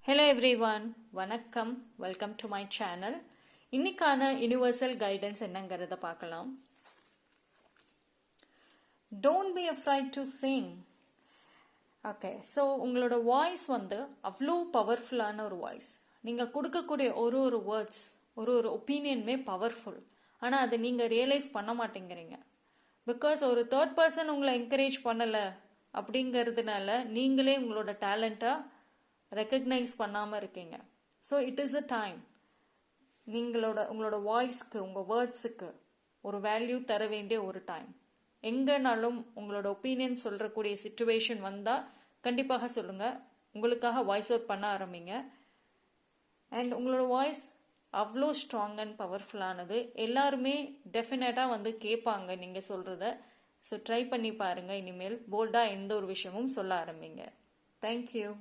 Hello everyone, வணக்கம். Welcome to my channel. இன்னைக்கான universal guidance என்னங்கிறத பார்க்கலாம். Don't be afraid to Singh. Okay, so உங்களோட வாய்ஸ் அவ்வளோ பவர்ஃபுல்லான ஒரு வாய்ஸ். நீங்கள் கொடுக்கக்கூடிய ஒரு வேர்ட்ஸ், ஒரு ஒப்பீனியனுமே பவர்ஃபுல். ஆனால் அதை நீங்கள் ரியலைஸ் பண்ண மாட்டேங்கிறீங்க. பிகாஸ் ஒரு தேர்ட் பர்சன் உங்களை என்கரேஜ் பண்ணலை அப்படிங்கிறதுனால நீங்களே உங்களோட டேலண்ட்டை ரெக்கக்னைஸ் பண்ணாமல் இருக்கீங்க. So it is a time உங்களோட வாய்ஸ்க்கு, உங்கள் வேர்ட்ஸுக்கு ஒரு வேல்யூ தர வேண்டிய ஒரு டைம். எங்கேனாலும் உங்களோட ஒப்பீனியன் சொல்கிறக்கூடிய சிச்சுவேஷன் வந்தால் கண்டிப்பாக சொல்லுங்கள். உங்களுக்காக வாய்ஸ் அவுட் பண்ண ஆரம்பிங்க. அண்ட் உங்களோட வாய்ஸ் அவ்வளோ ஸ்ட்ராங் அண்ட் பவர்ஃபுல்லானது. எல்லாருமே டெஃபினட்டாக கேட்பாங்க நீங்கள் சொல்கிறத. ஸோ ட்ரை பண்ணி பாருங்கள். இனிமேல் போல்டாக எந்த ஒரு விஷயமும் சொல்ல ஆரம்பிங்க. தேங்க்யூ.